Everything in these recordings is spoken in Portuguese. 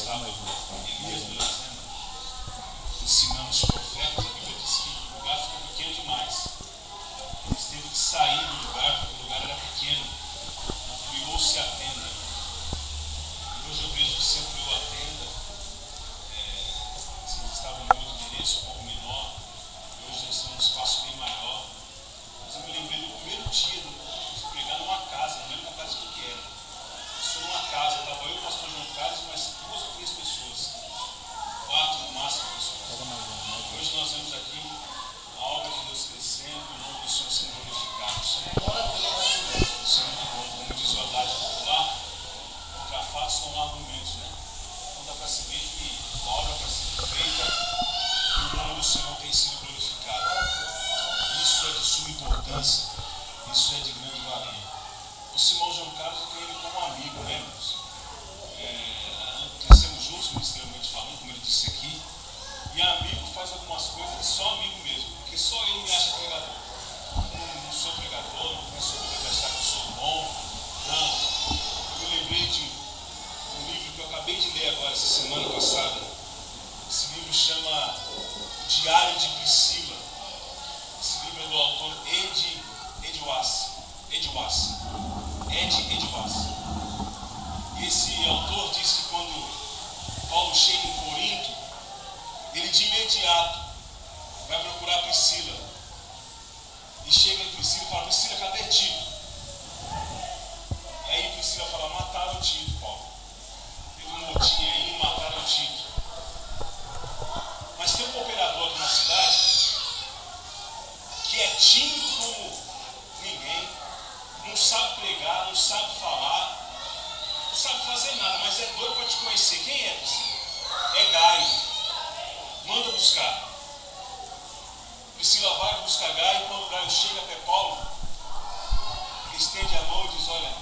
estava Elias ensinando os profetas, a Bíblia diz que o lugar ficou pequeno demais. Eles teve que sair do lugar, porque o lugar era pequeno. Ampliou-se a tenda. E hoje eu vejo que se ampliou a tenda. Vocês estavam em outro endereço, um pouco menor. Hoje já estão num espaço bem maior. Mas eu me lembrei do primeiro dia de pregar numa casa, não lembro da casa que era. Estou numa casa, estava eu, o pastor João Carlos, mais 2 ou 3 pessoas. 4 no máximo pessoas. Hoje nós vemos aqui a obra de Deus crescendo, o nome do Senhor sendo glorificado. Isso é muito bom. Como diz o Haddad popular, contra fatos não há argumentos, né? Então dá para se ver que a obra está sendo feita e o nome do Senhor tem sido glorificado. Isso é de suma importância, isso é de grande valia. O Simão João Carlos, eu tenho ele como amigo, né, irmãos? Crescemos juntos, ministerialmente falando, como ele disse aqui. E amigo faz algumas coisas só amigo mesmo, porque só ele me acha pregador. Eu não sou pregador, não tenho sobre de achar que eu sou bom. Não. Eu me lembrei de um livro que eu acabei de ler agora, essa semana passada. Esse livro chama O Diário de Priscila. Esse livro é do autor Ed Edwas. E esse autor diz que quando Paulo chega em Corinto, ele de imediato vai procurar Priscila. E chega em Priscila e fala: Priscila, cadê Tito? E aí Priscila fala: mataram o Tito, Paulo. Teve um motim aí, mataram o Tito. Mas tem um cooperador aqui na cidade que é tímido como ninguém, não sabe pregar, não sabe falar, não sabe fazer nada, mas é doido para te conhecer. Quem é Priscila? É Gaio. Manda buscar. Priscila vai buscar Gaio, e quando Gaio chega até Paulo, ele estende a mão e diz: olha,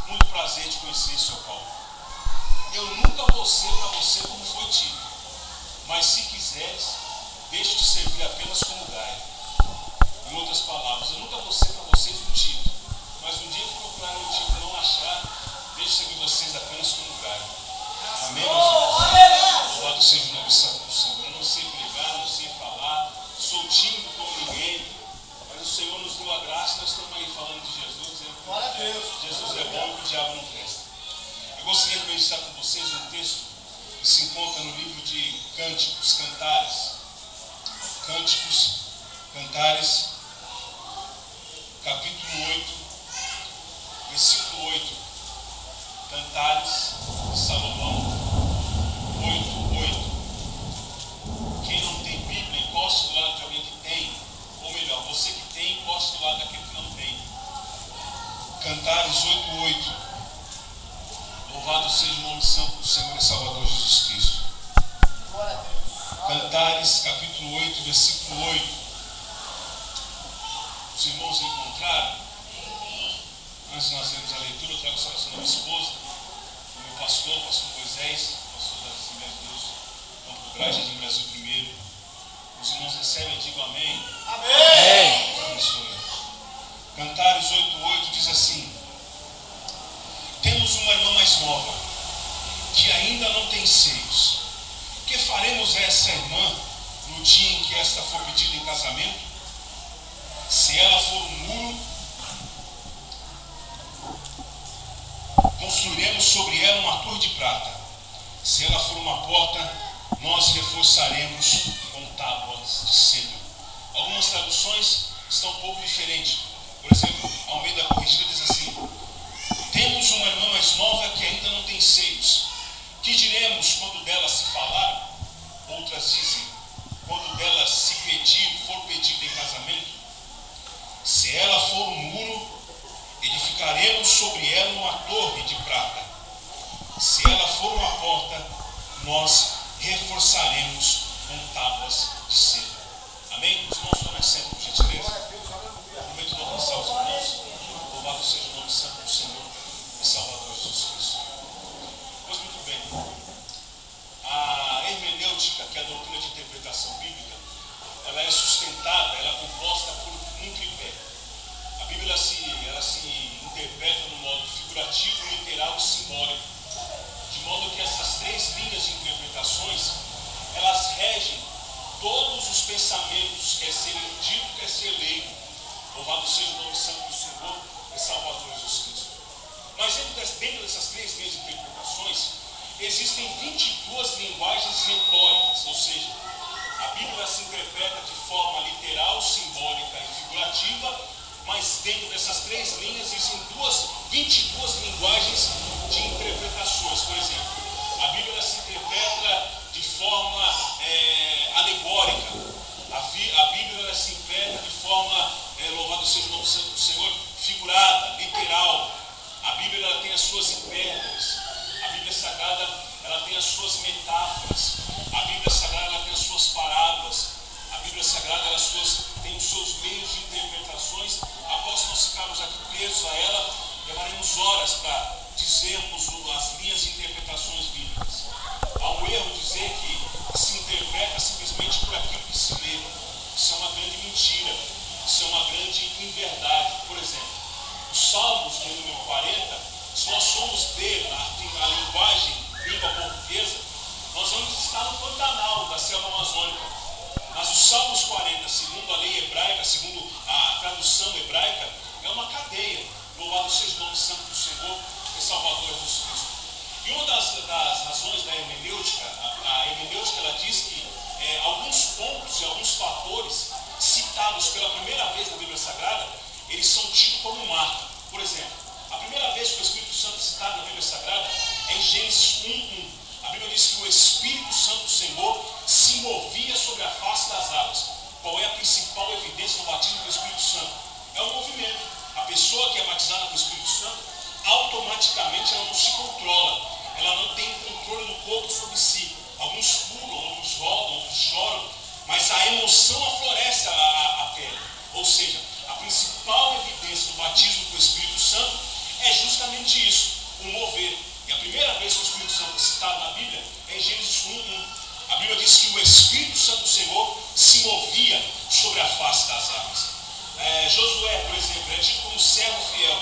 muito prazer te conhecer, Sr. Paulo. Eu nunca vou ser para você como foi Tito, mas se quiseres, deixe de servir apenas como Gaio. Em outras palavras, eu nunca vou ser para vocês um Tito, mas um dia que procurarem um Tito e não achar, deixe de servir vocês apenas como Gaio. Amém, meus irmãos? Louvado seja o nome santo do Senhor. Eu não sei pregar, não sei falar, sou tímido como ninguém, mas o Senhor nos deu a graça. Nós estamos aí falando de Jesus, dizendo que Jesus é bom e que o diabo não presta. Eu gostaria de meditar com vocês um texto que se encontra no livro de Cânticos, Cantares. Cânticos, Cantares, capítulo 8, versículo 8. Cantares de Salomão 8:8. Quem não tem Bíblia, encoste do lado de alguém que tem, ou melhor, você que tem, encoste do lado daquele que não tem. Cantares 8:8. Louvado seja o nome santo do Senhor e Salvador Jesus Cristo. Cantares capítulo 8, versículo 8. Os irmãos encontraram? Antes de nós vermos a leitura, eu trago salvação da minha esposa, o meu pastor Moisés, pastor da Assembleia de Deus, Campo do Braz, Jardim Brasil primeiro. Os irmãos recebem, digam amém. Amém. Deus abençoe. Cantares 8:8 diz assim: temos uma irmã mais nova, que ainda não tem seios. Que faremos a essa irmã no dia em que esta for pedida em casamento? Se ela for um muro, construiremos sobre ela uma torre de prata. Se ela for uma porta, nós reforçaremos com tábuas de cedro. Algumas traduções estão um pouco diferentes. Por exemplo, Almeida Corrigida diz assim: temos uma irmã mais nova que ainda não tem seios. Que diremos quando dela se falar? Outras dizem: quando dela se for pedida em casamento? Se ela for um muro, edificaremos sobre ela uma torre de prata. Se ela for uma porta, nós reforçaremos com tábuas de cedro. Amém? Os irmãos tomem assento, por gentileza. Momento de alcançar os irmãos. Louvado seja o nome santo do Senhor e Salvador Jesus Cristo. Pois muito bem. A hermenêutica, que é a doutrina de interpretação bíblica, ela é sustentada, ela é composta por um tripé. A Bíblia ela se interpreta no modo figurativo, literal e simbólico, de modo que as quer ser erudito, quer ser leigo. Louvado seja o nome santo do Senhor e Salvador Jesus Cristo. Mas dentro dessas três linhas de interpretações, existem 22 linguagens retóricas, ou seja, a Bíblia se interpreta de forma literal, simbólica e figurativa, mas dentro dessas três linhas existem 22 linguagens de interpretações. Por exemplo, a Bíblia se interpreta de forma alegórica, a Bíblia se interpreta de forma, louvado seja o nome santo do Senhor, figurada, literal. A Bíblia ela tem as suas hipérboles, a Bíblia Sagrada ela tem as suas metáforas, a Bíblia Sagrada ela tem as suas parábolas, a Bíblia Sagrada ela tem os seus meios de interpretações. Após nós ficarmos aqui presos a ela, levaremos horas para dizermos as linhas de interpretações bíblicas. Há um erro dizer que se interpreta simplesmente por aquilo que se lê. Isso é uma grande mentira, isso é uma grande inverdade. Por exemplo, os Salmos, no número 40, se nós formos ler a linguagem, língua portuguesa, nós vamos estar no Pantanal da selva amazônica. Mas os Salmos 40, segundo a lei hebraica, segundo a tradução hebraica, é uma cadeia. Louvado seja o nome santo do Senhor e Salvador Jesus Cristo. E uma das razões da hermenêutica, a hermenêutica ela diz que alguns pontos e alguns fatores citados pela primeira vez na Bíblia Sagrada, eles são tidos como marca. Por exemplo, a primeira vez que o Espírito Santo é citado na Bíblia Sagrada é em Gênesis 1:1. A Bíblia diz que o Espírito Santo do Senhor se movia sobre a face das águas. Qual é a principal evidência do batismo do Espírito Santo? É o movimento. A pessoa que é batizada com o Espírito Santo, automaticamente ela não se controla. Ela não tem controle do corpo sobre si. Alguns pulam, outros rodam, outros choram, mas a emoção aflorece a pele. Ou seja, a principal evidência do batismo com o Espírito Santo é justamente isso, o mover. E a primeira vez que o Espírito Santo é citado na Bíblia é em Gênesis 1:1. A Bíblia diz que o Espírito Santo do Senhor se movia sobre a face das águas. Josué, por exemplo, é dito como servo fiel.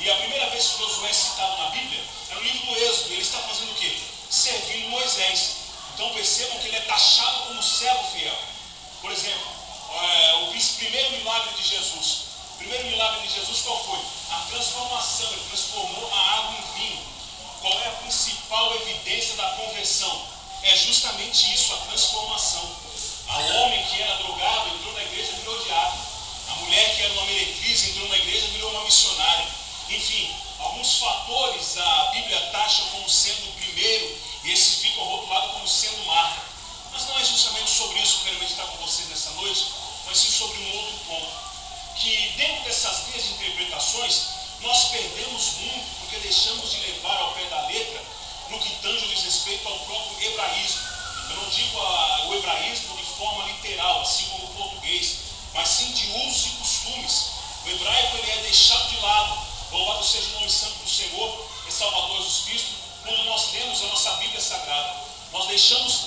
E a primeira vez que Josué é citado na Bíblia é no livro do Êxodo. Ele está fazendo o quê? Servindo Moisés. Então percebam que ele é taxado como servo fiel. Por exemplo, o primeiro milagre de Jesus. O primeiro milagre de Jesus qual foi? A transformação. Ele transformou a água em vinho. Qual é a principal evidência da conversão? É justamente isso, a transformação. O homem que era drogado entrou na igreja e virou diácono. A mulher que era uma meretriz entrou na igreja e virou uma missionária. Enfim, alguns fatores a Bíblia taxa como sendo o primeiro e esses ficam rotulados como sendo marca. Mas não é justamente sobre isso que eu quero meditar com vocês nessa noite, mas sim sobre um outro ponto. Que dentro dessas linhas de interpretações, nós perdemos muito porque deixamos de levar ao pé da letra no que tange diz respeito ao próprio hebraísmo. Eu não digo o hebraísmo de forma literal, assim como o português, mas sim de usos e costumes. O hebraico ele é deixado de lado. Louvado seja o nome santo do Senhor e Salvador Jesus Cristo, quando nós lemos a nossa Bíblia Sagrada. Nós deixamos,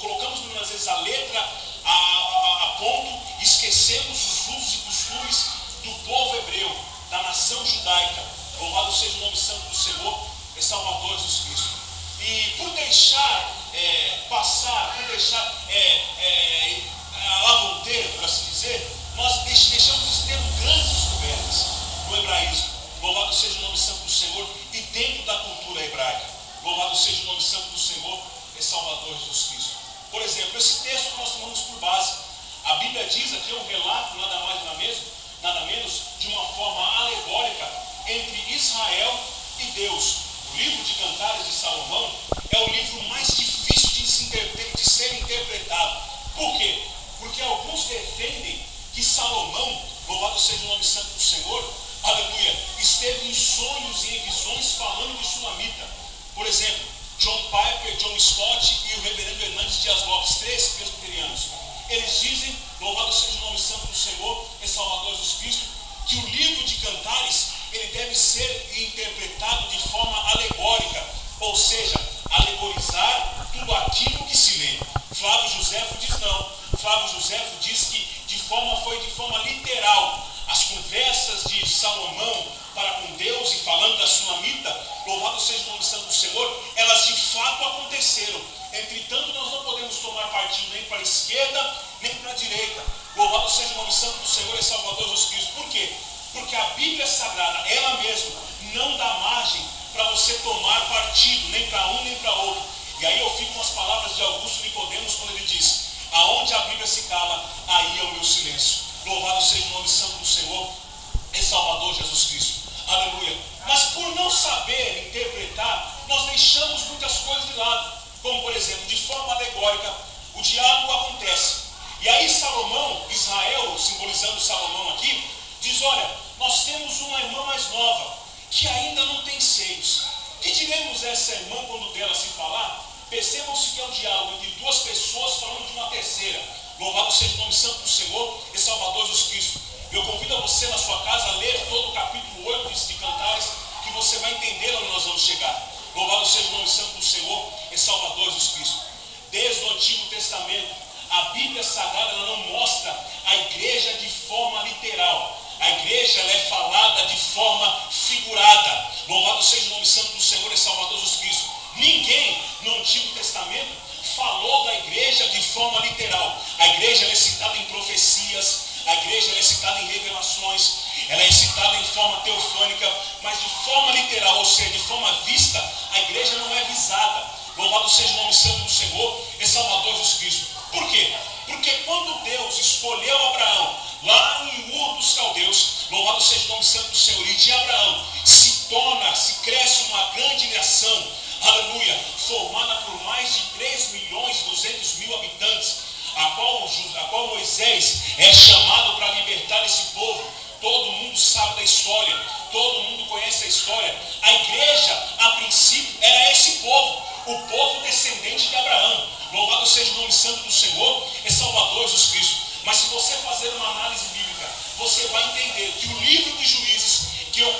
colocamos muitas vezes a letra a ponto e esquecemos os usos e costumes do povo hebreu, da nação judaica. Louvado seja o nome santo do Senhor e Salvador Jesus Cristo. E por deixar passar, por deixar a lavonteira, por assim dizer, nós deixamos de ter grandes descobertas no hebraísmo. Louvado seja o nome santo do Senhor e dentro da cultura hebraica. Louvado seja o nome santo do Senhor e Salvador Jesus Cristo. Por exemplo, esse texto que nós tomamos por base, a Bíblia diz aqui um relato, nada mais nada menos, de uma forma alegórica entre Israel e Deus. O livro de Cantares de Salomão é o livro mais difícil de ser interpretado. Por quê? Porque alguns defendem que Salomão, louvado seja o nome santo do Senhor, aleluia, esteve em sonhos e em visões falando de Sulamita. Por exemplo, John Piper, John Stott e o reverendo Hernandes Dias Lopes, 3 presbiterianos. Eles dizem, louvado seja o nome santo do Senhor e Salvador Jesus Cristo, que o livro de Cantares ele deve ser interpretado de forma alegórica, ou seja, alegorizar tudo aquilo que se lê. Flávio Joséfo diz não. Flávio Joséfo diz que foi de forma literal. As conversas de Salomão para com Deus e falando da Sulamita, louvado seja o nome santo do Senhor, elas de fato aconteceram. Entretanto, nós não podemos tomar partido nem para a esquerda, nem para a direita. você tomar partido, nem para um nem para outro. E aí eu fico com as palavras de Augusto Nicodemos quando ele diz: aonde a Bíblia se cala, aí é o meu silêncio. Louvado seja o nome santo do Senhor e Salvador Jesus Cristo. Aleluia. Mas por não saber interpretar, nós deixamos muitas coisas de lado. Como por exemplo, de forma alegórica, o diálogo acontece. E aí Salomão, Israel, simbolizando Salomão aqui, diz: olha, nós temos uma irmã mais nova, que ainda não tem seios. Que diremos essa irmã quando dela se falar? Percebam-se que é um diálogo entre duas pessoas falando de uma terceira. Louvado seja o nome santo do Senhor e Salvador Jesus Cristo. Eu convido a você na sua casa a ler todo o capítulo 8 de Cantares, que você vai entender onde nós vamos chegar. Louvado seja o nome santo do Senhor e Salvador Jesus Cristo. Desde o Antigo Testamento, a Bíblia Sagrada ela não mostra a igreja de forma literal. A igreja ela é falada de forma figurada. Louvado seja o nome santo do Senhor e Salvador Jesus Cristo. Ninguém no Antigo Testamento falou da igreja de forma literal. A igreja ela é citada em profecias, a igreja ela é citada em revelações, ela é citada em forma teofânica, mas de forma literal, ou seja, de forma vista, a igreja não é visada. Louvado seja o nome santo do Senhor e Salvador Jesus Cristo. Por quê? Porque quando Deus escolheu Abraão, lá em Ur dos Caldeus, louvado seja o nome santo do Senhor, e de Abraão se cresce uma grande nação, aleluia, formada por mais de 3.200.000 habitantes, a qual Moisés é chamado para libertar esse povo. Todo mundo sabe da história, todo mundo conhece a história. A igreja, a princípio, era esse povo, o povo descendente de Abraão. Louvado seja o nome santo do Senhor e Salvador Jesus Cristo. Mas se você fazer uma análise bíblica, você vai entender que o livro de Juízes,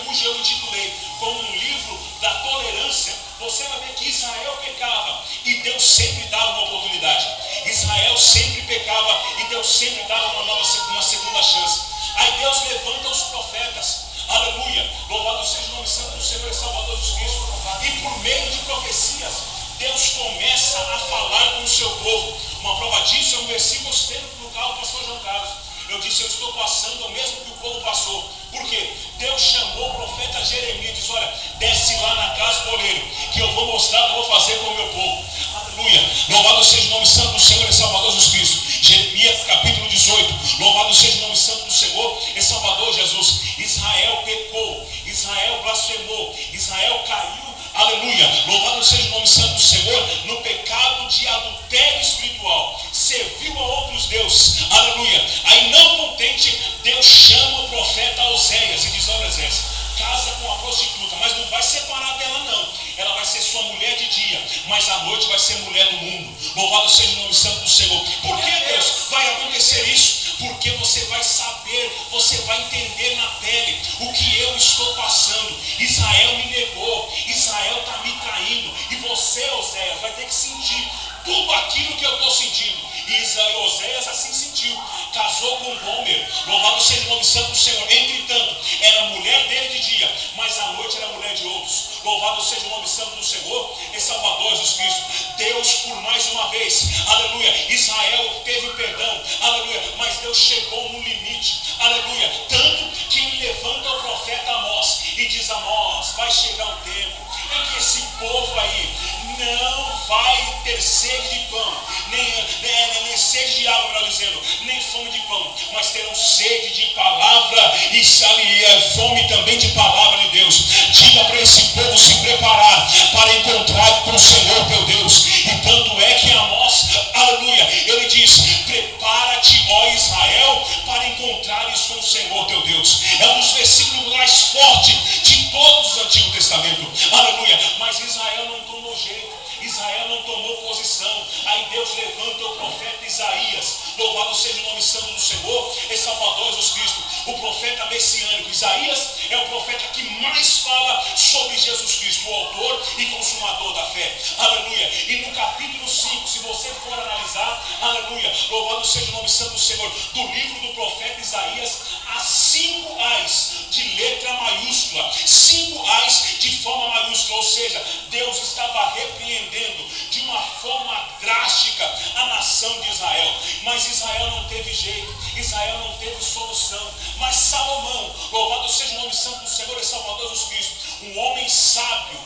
cujo eu intitulei como um livro da tolerância, você vai ver que Israel pecava e Deus sempre dava uma oportunidade. Israel sempre pecava e Deus sempre dava uma segunda chance. Aí Deus levanta os profetas, aleluia, louvado seja o nome santo do Senhor e Salvador Jesus Cristo, e por meio de profecias, Deus começa a falar com o seu povo. Uma prova disso é um versículo no qual o pastor João Carlos, eu disse: eu estou passando o mesmo que o povo passou. Por quê? Deus chamou o profeta Jeremias e disse: olha, desce lá na casa do oleiro, que eu vou mostrar o que eu vou fazer com o meu povo. Aleluia, louvado seja o nome santo do Senhor e Salvador Jesus Cristo. Jeremias capítulo 18, louvado seja o nome santo do Senhor e Salvador Jesus. Israel pecou, Israel blasfemou, Israel caiu, aleluia, louvado seja o nome santo do Senhor, no pecado de adultério espiritual, serviu a outros deuses, aleluia. Aí não contente, Deus chama o profeta Oséias e diz: olha, Oséias, casa com a prostituta, mas não vai separar dela não, ela vai ser sua mulher de dia, mas à noite vai ser mulher do mundo. Louvado seja o nome santo do Senhor. Por que, Deus, vai acontecer isso? Porque você vai saber, você vai entender na pele o que eu estou passando. Israel me negou, Israel está me traindo, e você, Oséias, vai ter que sentir tudo aquilo que eu estou sentindo. E Oséias assim sentiu, casou com Gomer, louvado seja o nome santo do Senhor. Entretanto, era mulher dele de dia, mas à noite era mulher de outros. Louvado seja o nome santo do Senhor e Salvador Jesus Cristo. Deus, por mais uma vez, aleluia, Israel teve perdão, aleluia, mas Deus chegou no limite, aleluia, tanto que ele levanta o profeta Amós e diz: Amós, vai chegar um tempo em que esse povo aí não vai ter sede de pão, nem sede de água, melhor dizendo, nem fome de pão, mas terão sede de palavra e fome também de palavra de Deus. Diga para esse povo se preparar para encontrar com o Senhor teu Deus. E tanto é que Amós, aleluia, ele diz: prepara-te, ó Israel, para encontrares com o Senhor teu Deus. É um dos versículos mais fortes de todos os Antigo Testamento, aleluia. Mas Israel não tomou jeito, Israel não tomou posição. Aí Deus levanta o profeta Isaías, louvado seja o nome santo do Senhor e Salvador Jesus Cristo, o profeta messiânico. Isaías é o profeta que mais fala sobre Jesus Cristo, o autor e consumador da fé, aleluia. E no capítulo 5, se você for analisar, aleluia, louvado seja o nome santo do Senhor, do livro do profeta Isaías, há 5 ais de letra maiúscula, 5 ais de forma maiúscula, ou seja, Deus estava repreendendo de uma forma drástica a nação de Israel. Mas Israel não teve jeito, Israel não teve solução. Mas Salomão, louvado seja o nome santo do Senhor e Salvador Jesus Cristo, um homem sábio,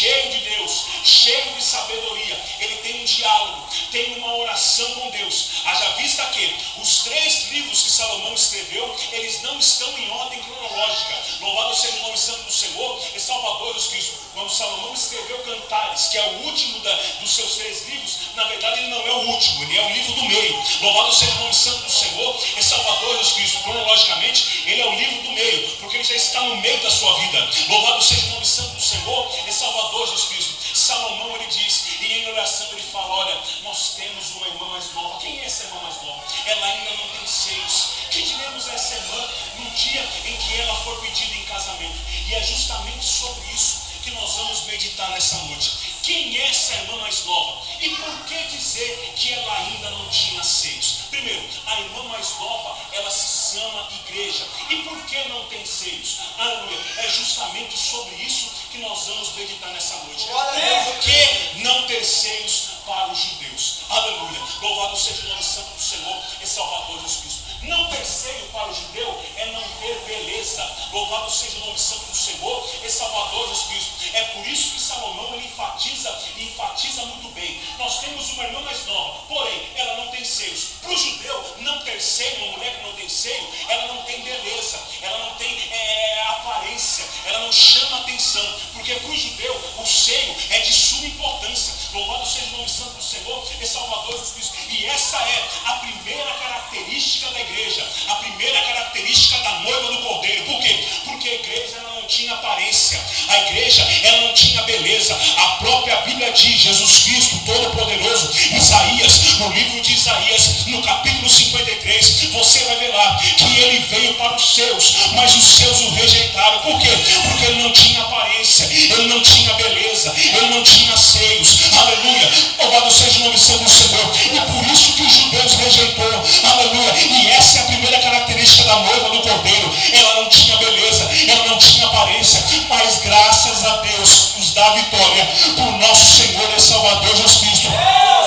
cheio de Deus, cheio de sabedoria, ele tem um diálogo, tem uma oração com Deus. Haja vista que os 3 livros que Salomão escreveu, eles não estão em ordem cronológica. Louvado seja o nome santo do Senhor e Salvador Jesus Cristo. Quando Salomão escreveu Cantares, que é o último dos seus 3 livros, na verdade ele não é o último, ele é o livro do meio. Louvado seja o nome santo do Senhor e Salvador Jesus Cristo. Cronologicamente, ele é o livro do meio, porque ele já está no meio da sua vida. Louvado seja o nome santo do Senhor e Salvador Jesus Cristo. Salomão, ele diz, e em oração ele fala: olha, nós temos uma irmã mais nova. Quem é essa irmã mais nova? Ela ainda não tem seios. Que diremos a essa irmã no dia em que ela for pedida em casamento? E é justamente sobre isso que nós vamos meditar nessa noite. Quem é essa irmã mais nova? E por que dizer que ela ainda não tinha seios? Primeiro, a irmã mais nova, ela se chama igreja. E por que não tem seios? Aleluia. É justamente sobre isso que nós vamos meditar nessa noite. Por que não ter seios para os judeus? Aleluia. Louvado seja o nome santo do Senhor e Salvador Jesus Cristo. Não ter seio para o judeu é não ter beleza. Louvado seja o nome santo do Senhor e Salvador Jesus Cristo. É por isso que Salomão ele enfatiza muito bem. Nós temos uma irmã mais nova, porém ela não tem seios. Para o judeu, não ter seio, uma mulher que não tem seio, ela não tem beleza, ela não tem aparência, ela não chama atenção, porque para o judeu o seio é de suma importância. Louvado seja o nome santo do Senhor e Salvador Jesus Cristo. E essa é a primeira característica da igreja, a primeira característica da noiva do Cordeiro. Por quê? Porque a igreja ela não tinha aparência, a igreja ela não tinha beleza. A própria Bíblia diz, Jesus Cristo Todo-Poderoso, Isaías, no livro de Isaías, no capítulo 53, você vai ver lá que ele veio para os seus, mas os seus o rejeitaram. Por quê? Porque ele não tinha aparência, ele não tinha beleza, ele não tinha seios. Aleluia. Louvado seja o nome santo do Senhor. E por isso que os judeus rejeitou. Aleluia. E essa é a primeira característica da noiva do Cordeiro. Ela não tinha beleza, ela não tinha aparência, mas graças a Deus nos dá a vitória por nosso Senhor e Salvador Jesus Cristo.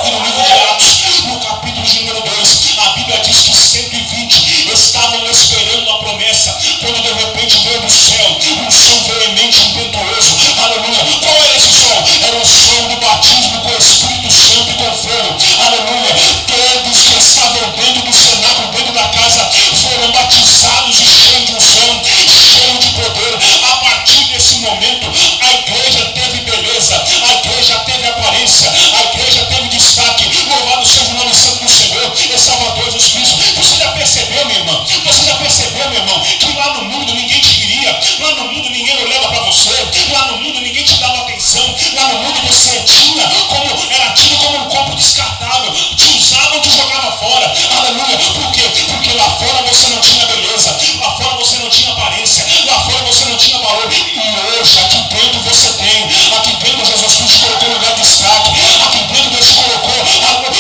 E no livro de Atos, no capítulo de número 2, a Bíblia diz que 120 estavam esperando a promessa, quando de repente veio do céu um som veemente e impetuoso. Aleluia. Qual era esse som? Era o som do batismo com o Espírito Santo e com fogo. Aleluia. Todos que estavam dentro do cenáculo, dentro da casa, foram batizados e cheios de unção, cheios de poder. A partir desse momento, a igreja teve beleza, a igreja teve aparência, a igreja teve destaque. Louvado seja o nome santo do Senhor e Salvador Jesus Cristo. Você já percebeu, minha irmã? Você já percebeu, meu irmão, que lá no mundo ninguém te queria, lá no mundo ninguém olhava para você, lá no mundo ninguém te dava atenção, lá no mundo você era tido como um corpo descartável, te usavam, te jogava fora. Aleluia. Por quê? Porque lá fora você não tinha beleza, lá fora você não tinha aparência, lá fora você não tinha valor. E hoje aqui dentro você tem, aqui dentro Jesus Cristo colocou lugar de destaque, aqui dentro Deus colocou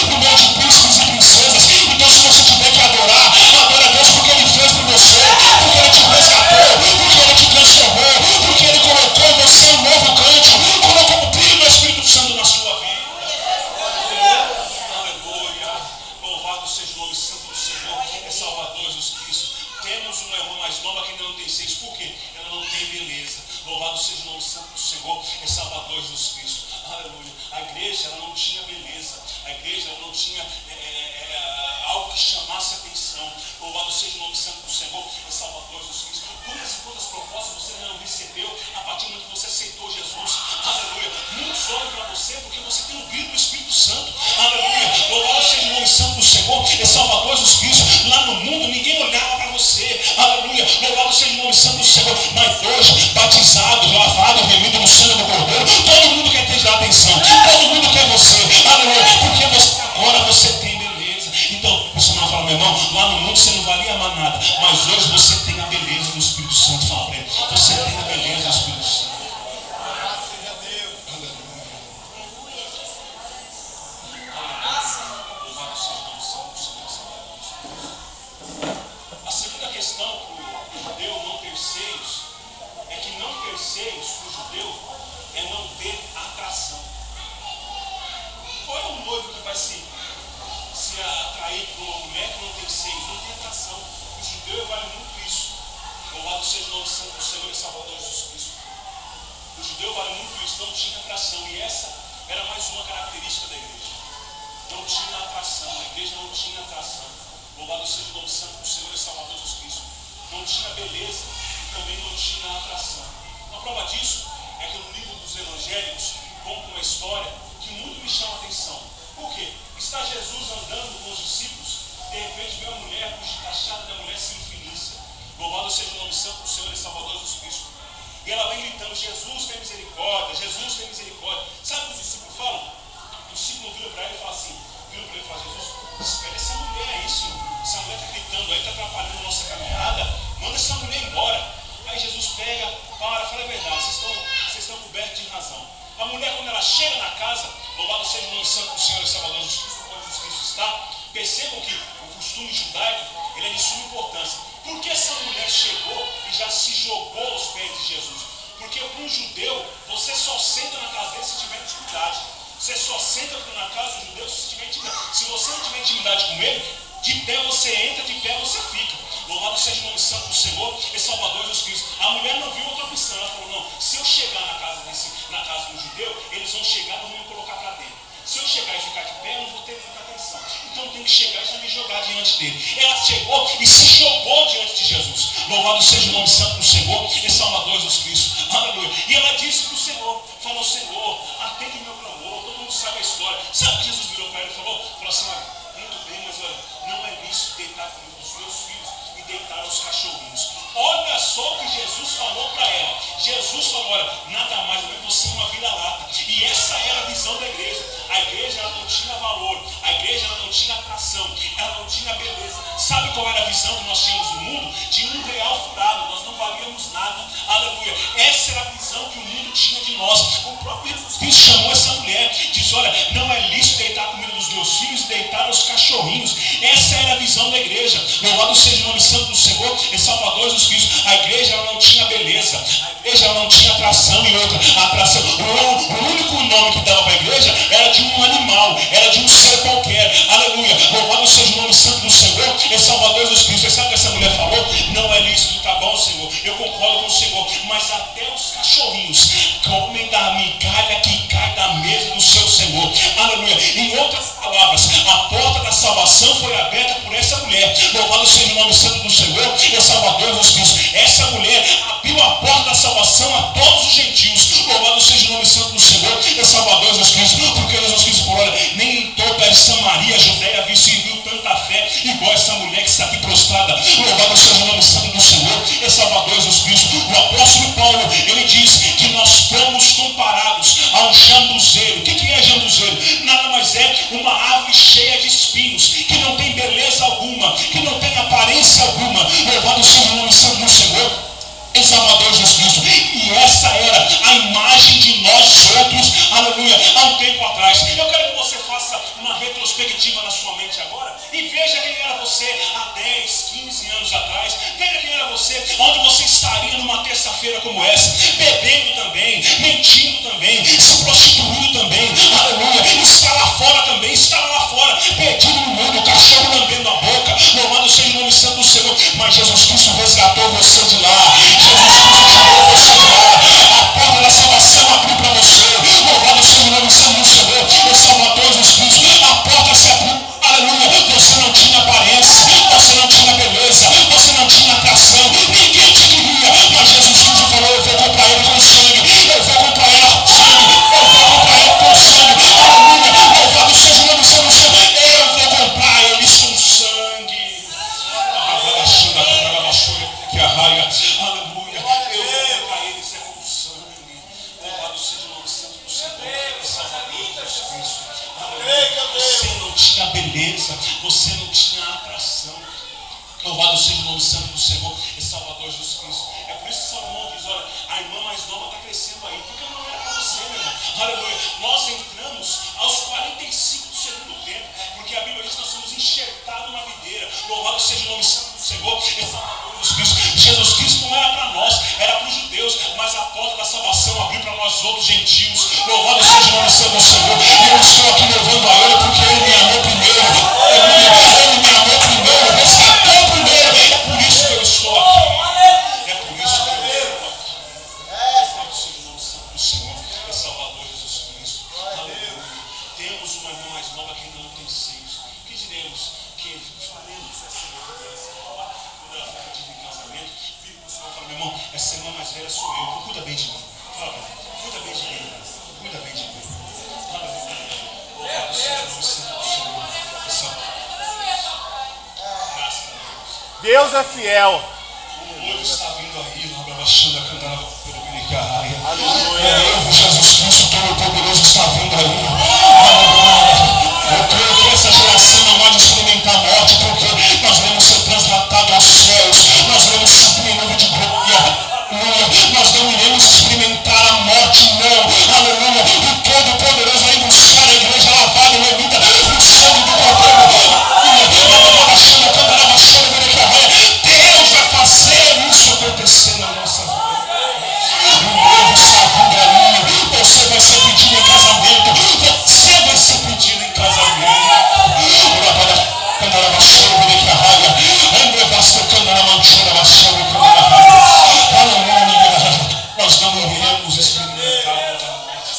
no meio de príncipes e princesas. Então se você tiver que adorar, adora a Deus porque ele fez por você, porque ele te resgatou, porque ele te transformou, porque ele colocou em você um novo cântico, colocou o brilho do Espírito Santo na sua vida. Aleluia. Louvado seja o nome santo do Senhor é Salvador Jesus Cristo. Temos uma irmã mais nova que ainda não tem seios. Por quê? Ela não tem beleza. Louvado seja o nome santo do Senhor é Salvador Jesus Cristo. Aleluia. A igreja ela não tinha beleza, a igreja ela não tinha algo que chamasse atenção. Louvado seja o nome santo do Senhor é Salvador Jesus Cristo. Quantas propostas você não recebeu a partir do momento que você aceitou Jesus? Aleluia. Muitos olham para você porque você tem o brilho do Espírito Santo. Aleluia. Louvado seja o nome santo do Senhor é Salvador Jesus Cristo. Lá no mundo ninguém olhava para você. Aleluia. Louvado seja o nome santo do Senhor. Mas hoje, batizado, lavado, remido no sangue do Cordeiro, todo mundo quer ter atenção. Todo mundo quer você. Aleluia. Porque agora você tem beleza. Então, o personal fala, meu irmão, lá no mundo você não valia mais nada, mas hoje você tem a beleza do Espírito Santo. Fala para ele, você tem a beleza do Espírito Santo. A segunda questão para o judeu não ter seios é que não ter seios para o judeu é não ter atração. Qual é o noivo que vai se atrair por uma mulher que não tem seios? Não tem atração. O judeu vale muito isso. Louvado seja o nome santo do Senhor e Salvador Jesus Cristo. O judeu vale muito isso, não tinha atração. E essa era mais uma característica da igreja. Não tinha atração, a igreja não tinha atração. Louvado seja o nome santo do Senhor e Salvador Jesus Cristo. Não tinha beleza e também não tinha atração. Uma prova disso é que no livro dos evangélicos conta uma história que muito me chama a atenção. Por quê? Está Jesus andando com os discípulos, de repente vê uma mulher cuja cachada da mulher se infeliza. Louvado seja o nome santo do Senhor e Salvador Jesus Cristo. E ela vem gritando: Jesus tem misericórdia, Jesus tem misericórdia. Sabe o que os discípulos falam? O discípulo vira para ele e fala assim: Jesus, espera essa mulher aí, Senhor. Essa mulher está gritando aí, está atrapalhando a nossa caminhada. Manda essa mulher embora. Aí Jesus pega, fala a verdade, vocês estão cobertos de razão. A mulher, quando ela chega na casa, louvado seja o nome santo do Senhor e Salvador Jesus Cristo, onde Jesus Cristo está, percebam que o costume judaico, ele é de suma importância. Por que essa mulher chegou e já se jogou aos pés de Jesus? Porque para um judeu, você só senta na casa dele se tiver intimidade. Você só senta na casa do judeu se tiver intimidade. Se você não tiver intimidade com ele, de pé você entra, de pé você fica. Louvado seja o nome santo do Senhor e Salvador Jesus Cristo. A mulher não viu outra opção. Ela falou: não, se eu chegar na casa do judeu, eles vão chegar e vão me colocar para dentro. Se eu chegar e ficar de pé, eu não vou ter muita atenção. Então eu tenho que chegar e já me jogar diante dele. Ela chegou e se jogou diante de Jesus. Louvado seja o nome santo do Senhor e Salvador Jesus Cristo. Aleluia. E ela disse para o Senhor, falou: Senhor, atende o meu clamor. Todo mundo sabe a história. Sabe o que Jesus virou para ele e falou assim: olha, muito bem, mas olha, não é lícito deitar com os meus filhos e deitar aos cachorrinhos. Olha só o que Jesus falou para ela. Jesus falou: olha, nada mais, você é uma vira-lata. E essa era a visão da igreja. A igreja, ela não tinha valor. A igreja, ela não tinha atração. Ela não tinha beleza. Sabe qual era a visão que nós tínhamos no mundo? De R$1 furado. Nós não valíamos nada. Aleluia. Essa era a visão que o mundo tinha de nós. O próprio Jesus Cristo chamou essa mulher. Disse: olha, não é lícito deitar a comida dos meus filhos e deitar os cachorrinhos. Essa era a visão da igreja. Louvado seja o nome santo do Senhor e Salvador Jesus Cristo. A igreja, ela não tinha beleza. A igreja, ela não tinha atração. E outra, atração. O único nome que dava para a igreja era de um animal, era de um ser qualquer. Aleluia. Louvado seja o nome santo do Senhor e Salvador Jesus Cristo. Você sabe o que essa mulher falou? Não é lícito, tá bom, Senhor, eu concordo com o Senhor, mas até os cachorrinhos comem da migalha que cai da mesa do seu Senhor. Aleluia. Em outras palavras, a porta da salvação foi aberta por essa mulher. Louvado seja o nome santo do Senhor e Salvador Jesus Cristo. Essa mulher abriu a porta da salvação a todos os gentios. Louvado seja o nome santo do Senhor e Salvador Jesus Cristo. Porque Jesus Cristo falou: olha, nem em toda Samaria, Judeia, viu tanta fé igual essa mulher que está aqui prostrada. Louvado seja o nome santo do Senhor e Salvador Jesus Cristo. O apóstolo Paulo, ele diz que nós fomos comparados a um jambuzeiro. O que é jambuzeiro? Nada mais é uma árvore cheia de espinhos, que não tem beleza alguma, que não tem aparência alguma. Louvado seja o nome santo do Senhor em Salvador Jesus Cristo. E essa era a imagem de nós outros, aleluia, há um tempo atrás. Eu quero que você faça uma retrospectiva na sua mente agora e veja quem era você há 10, 15 anos atrás. Veja quem era você, onde você estaria numa terça-feira como essa, bebendo também, mentindo também, se prostituindo também, aleluia, está lá fora também, está lá fora, perdido no mundo, cachorro lambendo a boca. Louvado seja o nome santo do Senhor. Mas Jesus Cristo resgatou você de lá. Jesus Cristo tirou você de lá. A porta da salvação abriu para você. Louvado seja o nome santo do Senhor e Salvador Jesus Cristo. A porta se abriu. Aleluia. Você não tinha aparência, você não tinha beleza, você não tinha atração, ninguém te queria, mas Jesus Cristo falou: eu vou comprar ele com sangue, eu vou comprar ela com sangue, eu vou comprar ele com sangue. Aleluia. Louvado seja o nome santo do Senhor. Eu vou comprar eles com sangue. Aleluia. Eu vou comprar eles com sangue. Louvado seja o nome santo do Senhor e Salvador Jesus Cristo. Você não tinha beleza, você não tinha atração. Louvado seja o nome santo do Senhor e Salvador Jesus Cristo. É por isso que Salomão diz: olha, a irmã mais nova está crescendo aí, porque não era para você, meu irmão. Aleluia. Nós entramos aos 45 do segundo tempo, porque a Bíblia diz que nós somos enxertados na videira. Louvado seja o nome santo do Senhor e Salvador Jesus Cristo. Jesus Cristo não era para nós, era para os judeus, mas a porta da salvação abriu para nós outros gentios. Louvado seja o nome santo do Senhor. E eu estou aqui louvando a Ele porque Ele me amou primeiro. Ele me amou primeiro, resgatou primeiro. É por isso que eu estou aqui. É por isso que eu estou aqui. Louvado seja o nome santo do Senhor. temos que faremos essa irmã falar quando ela for pedida em casamento. Vira para o Senhor e fala: meu irmão, essa irmã mais velha sou eu, então cuida bem de mim. Fala, cuida bem de mim. Cuida bem de mim. Deus é fiel. O noivo está vindo aí, baixando a candela pelo Biricarraia. Aleluia. Jesus Cristo Todo-Poderoso está vindo aí. Eu creio que essa geração não vai experimentar a morte, porque nós vamos ser translatados aos céus, nós vamos subir em nuvem de glória. Nós não iremos experimentar a morte, não. Aleluia. O Todo-Poderoso vai buscar a igreja lavada e remida no sangue do Cordeiro. Deus vai fazer isso acontecer na nossa vida. O noivo está vindo aí. Você vai ser pedido em casamento. Você vai ser pedido em casamento. Nós não iremos experimentar a morte.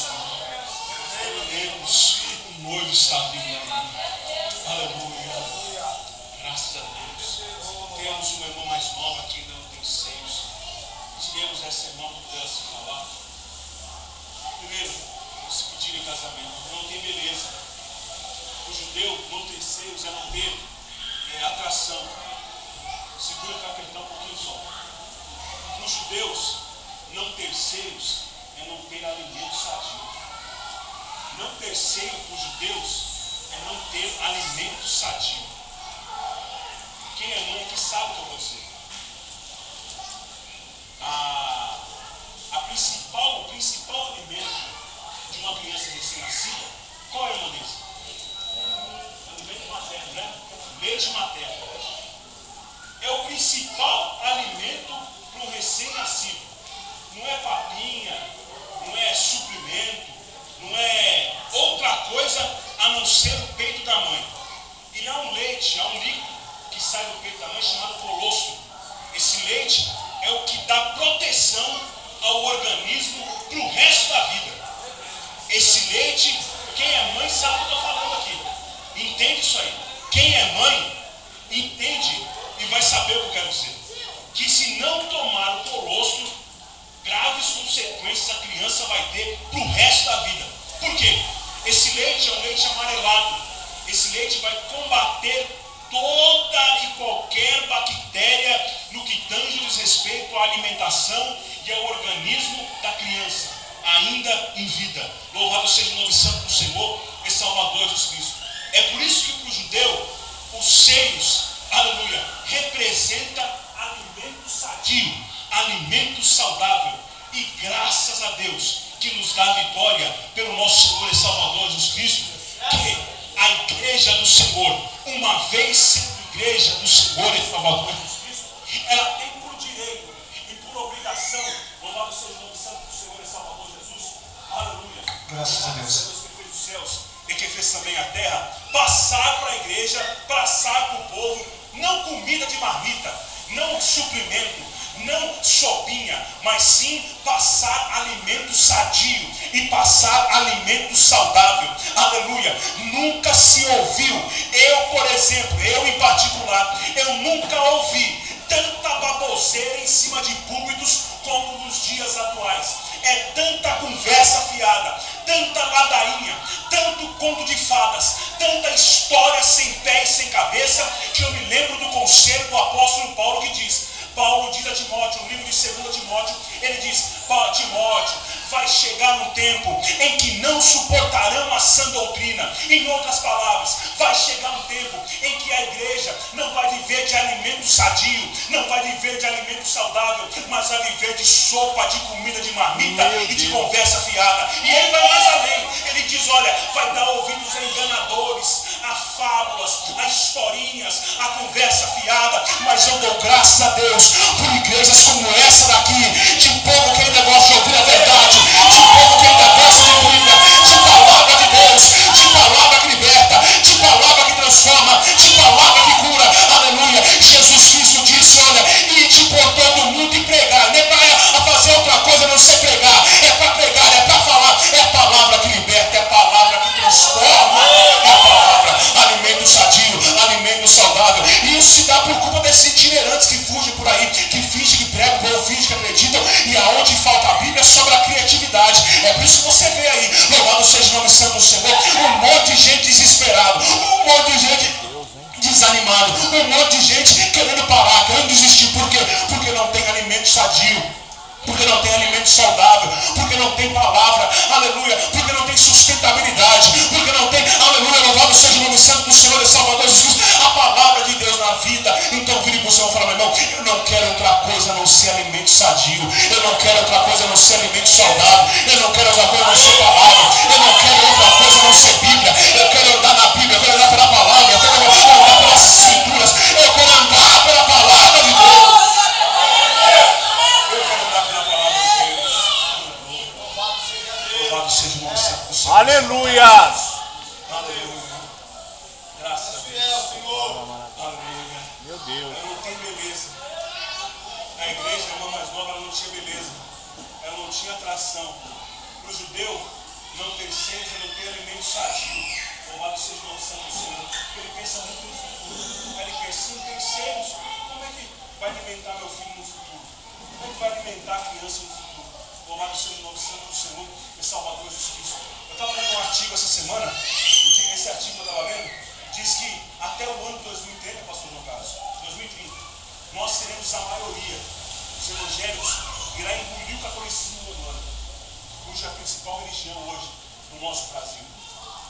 O noivo está vindo aí. Aleluia. Graças a Deus. Temos uma irmã mais nova que ainda não tem seios. Diremos essa irmã para ela se falar. Primeiro, se pedir em casamento, não tem beleza. O judeu não ter seios é não ter atração. Segura que vai apertar um pouquinho só. Para os judeus, não ter seios é não ter alimento sadio. Não ter seio para os judeus é não ter alimento sadio. Quem é mãe que sabe o que eu vou dizer. O principal alimento de uma criança recém-nascida, qual é, irmão desse? Alimento materno, né? Leite materno. É o principal alimento para um recém-nascido. Não é papinha, não é suplemento, não é outra coisa a não ser o peito da mãe. E há um leite, há um líquido que sai do peito da mãe chamado colostro. Esse leite é o que dá proteção ao organismo para o resto da vida. Esse leite, quem é mãe sabe o que eu estou falando aqui. Entende isso aí? Quem é mãe, entende e vai saber o que eu quero dizer. Que se não tomar o colostro, graves consequências a criança vai ter para o resto da vida. Por quê? Esse leite é um leite amarelado. Esse leite vai combater toda e qualquer bactéria no que tange diz respeito à alimentação e ao organismo da criança, ainda em vida. Louvado seja o nome santo do Senhor e Salvador Jesus Cristo. É por isso que para o judeu, os seios, aleluia, representa alimento sadio, alimento saudável. E graças a Deus que nos dá vitória pelo nosso Senhor e Salvador Jesus Cristo, que a igreja do Senhor, uma vez sendo igreja do Senhor e Salvador Jesus Cristo, ela tem por direito e por obrigação, louvado seja o nome santo do Senhor e Salvador Jesus, aleluia, graças a Deus que fez os céus e que fez também a terra, passar para a igreja, passar para o povo, não comida de marmita, não suprimento, não sopinha, mas sim passar alimento sadio e passar alimento saudável. Aleluia. Nunca se ouviu, eu por exemplo, eu em particular, eu nunca ouvi tanta baboseira em cima de púlpitos como nos dias atuais. É tanta conversa fiada, tanta ladainha, tanto conto de fadas, tanta história sem pé e sem cabeça, que eu me lembro do conselho do apóstolo Paulo que diz, Paulo diz a Timóteo, no livro de 2 Timóteo, ele diz, Timóteo, vai chegar um tempo em que não suportarão a sã doutrina. Em outras palavras, vai chegar um tempo em que a igreja não vai viver de alimento sadio, não vai viver de alimento saudável, mas vai viver de sopa, de comida, de marmita e de conversa fiada. E ele vai mais além, ele diz, olha, vai dar ouvidos a enganadores, a fábulas, a historinhas, a conversa fiada, mas eu dou graças a Deus por igrejas como essa daqui, de povo que ainda gosta de ouvir a verdade, de povo que ainda gosta de Bíblia, de palavra de Deus, de palavra que liberta, de palavra que transforma, de palavra que cura, aleluia. Jesus Cristo disse, olha, ide por todo mundo e pregar, não é para fazer outra coisa, não sei pregar, é para pregar, é para falar, é a palavra que liberta, é a palavra que transforma, é a palavra, alimento sadio, da criatividade. É por isso que você vê aí, louvado seja o nome santo do Senhor, um monte de gente desesperado, um monte de gente desanimado, um monte de gente querendo parar, querendo desistir. Por quê? Porque não tem alimento sadio, porque não tem alimento saudável, porque não tem palavra, aleluia, porque não tem sustentabilidade, porque não tem, aleluia, louvado seja o nome santo do Senhor e Salvador Jesus, a palavra de Deus na vida. Então vire para o Senhor e fala: meu irmão, eu não quero outra coisa a não ser alimento sadio, eu não quero outra coisa a não ser alimento saudável, eu não quero outra coisa a não ser palavra, eu não quero outra coisa a não ser Bíblia, eu quero andar na Bíblia, eu quero andar pela palavra, eu quero andar pelas escrituras, eu quero andar pela palavra de Deus. Seja o nome santo do Senhor. Aleluia. Aleluia. Graças a Deus, Senhor. Aleluia. Meu Deus. Ela não tem beleza. Na igreja, a irmã mais nova, ela não tinha beleza. Ela não tinha atração. Para o judeu, não ter sede, não ter alimento sadio. Louvado seja o nome santo do Senhor. Porque ele pensa muito no futuro. Aí ele pensa: se não tem sede, como é que vai alimentar meu filho no futuro? Como é que vai alimentar a criança no futuro? Louvado seja o nome santo do Senhor e Salvador Jesus Cristo. Eu estava lendo um artigo essa semana, esse artigo que eu estava lendo, diz que até o ano 2030, pastor João Carlos, 2030, nós seremos a maioria dos evangélicos irá engolir o catolicismo romano, cuja é a principal religião hoje no nosso Brasil.